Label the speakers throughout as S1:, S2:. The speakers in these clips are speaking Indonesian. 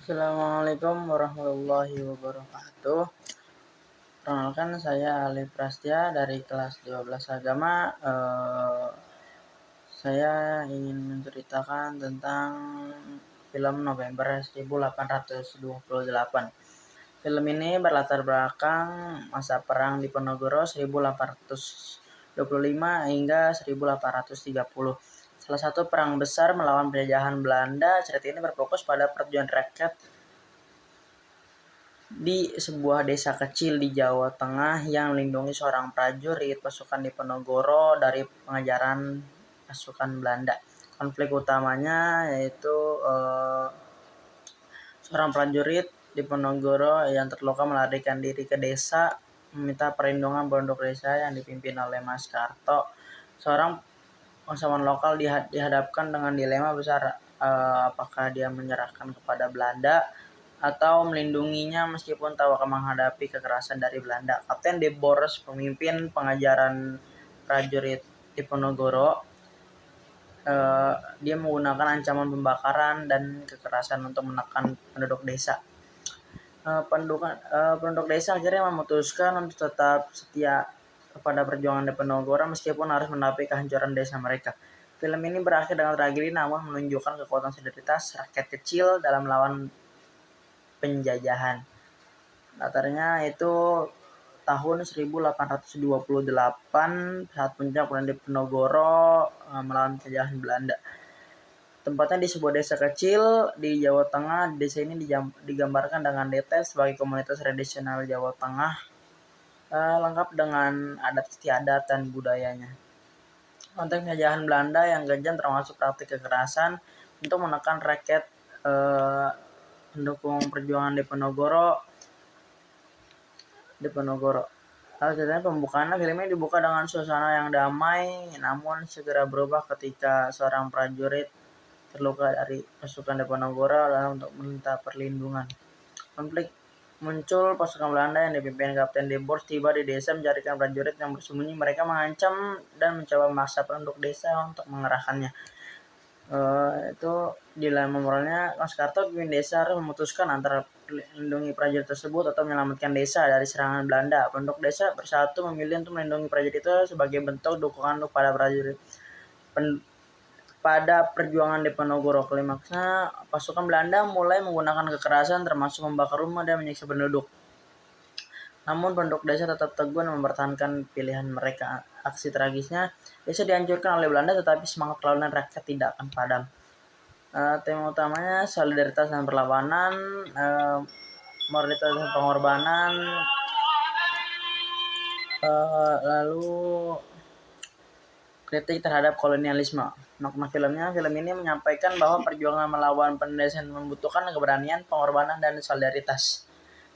S1: Assalamualaikum warahmatullahi wabarakatuh. Perkenalkan, saya Ali Prastya dari kelas 12 Agama. Saya ingin menceritakan tentang film November 1828. Film ini berlatar belakang masa perang Diponegoro 1825 hingga 1830. Salah satu perang besar melawan penjajahan Belanda. Cerita ini berfokus pada perjuangan rakyat di sebuah desa kecil di Jawa Tengah yang melindungi seorang prajurit pasukan Diponegoro dari pengejaran pasukan Belanda. Konflik utamanya yaitu seorang prajurit Diponegoro yang terluka melarikan diri ke desa, meminta perlindungan penduduk desa yang dipimpin oleh Mas Karto. Seorang bangsawan lokal dihadapkan dengan dilema besar, apakah dia menyerahkan kepada Belanda atau melindunginya meskipun tahu akan menghadapi kekerasan dari Belanda. Kapten De Boers, pemimpin pengajaran prajurit Diponegoro, dia menggunakan ancaman pembakaran dan kekerasan untuk menekan penduduk desa. Penduduk desa akhirnya memutuskan untuk tetap setia kepada perjuangan Diponegoro meskipun harus menghadapi kehancuran desa mereka. Film ini berakhir dengan tragedi namun menunjukkan kekuatan solidaritas rakyat kecil dalam melawan penjajahan. Latarnya itu tahun 1828 saat puncak perang Diponegoro melawan penjajahan Belanda. Tempatnya di sebuah desa kecil di Jawa Tengah. Desa ini digambarkan dengan detail sebagai komunitas tradisional Jawa Tengah, lengkap dengan adat istiadat dan budayanya. Konteks penjajahan Belanda yang kejam termasuk praktik kekerasan untuk menekan rakyat pendukung perjuangan Diponegoro. Ceritanya pembukaan film ini dibuka dengan suasana yang damai, namun segera berubah ketika seorang prajurit terluka dari pasukan Diponegoro lalu untuk meminta perlindungan. Konflik muncul. Pasukan Belanda yang dipimpin Kapten De Boers tiba di desa mencarikan prajurit yang bersembunyi. Mereka mengancam dan mencoba memaksa penduduk desa untuk mengerahkannya. Itu dilema moralnya. Mas Karto, pemimpin desa, harus memutuskan antara melindungi prajurit tersebut atau menyelamatkan desa dari serangan Belanda. Penduduk desa bersatu memilih untuk melindungi prajurit itu sebagai bentuk dukungan kepada prajurit pada perjuangan Diponegoro. Klimaksnya, pasukan Belanda mulai menggunakan kekerasan termasuk membakar rumah dan menyiksa penduduk. Namun penduduk desa tetap teguh dan mempertahankan pilihan mereka. Aksi tragisnya, desa dihancurkan oleh Belanda tetapi semangat perlawanan rakyat tidak akan padam. Tema utamanya solidaritas dan perlawanan, moralitas dan pengorbanan, lalu kritik terhadap kolonialisme. Makna filmnya, film ini menyampaikan bahwa perjuangan melawan penindasan membutuhkan keberanian, pengorbanan, dan solidaritas.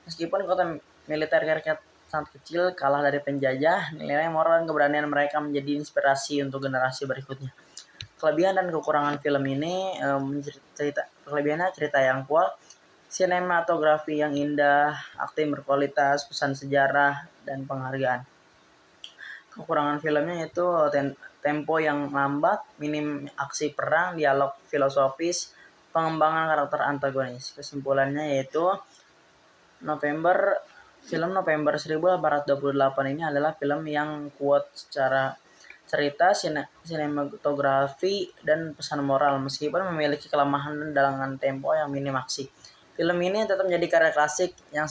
S1: Meskipun kota militer rakyat sangat kecil kalah dari penjajah, nilai moral dan keberanian mereka menjadi inspirasi untuk generasi berikutnya. Kelebihan dan kekurangan film ini, kelebihannya cerita yang kuat, sinematografi yang indah, akting berkualitas, pesan sejarah, dan penghargaan. Kekurangan filmnya itu tempo yang lambat, minim aksi perang, dialog filosofis, pengembangan karakter antagonis. Kesimpulannya yaitu film November 1828 ini adalah film yang kuat secara cerita, sinematografi, dan pesan moral meskipun memiliki kelemahan dengan tempo yang minim aksi. Film ini tetap menjadi karya klasik yang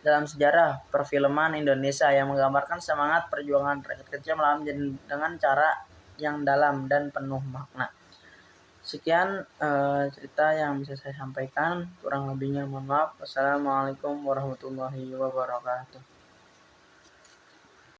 S1: dalam sejarah perfilman Indonesia yang menggambarkan semangat perjuangan rakyat kecil melawan dengan cara yang dalam dan penuh makna. Sekian cerita yang bisa saya sampaikan, kurang lebihnya mohon maaf. Wassalamualaikum warahmatullahi wabarakatuh.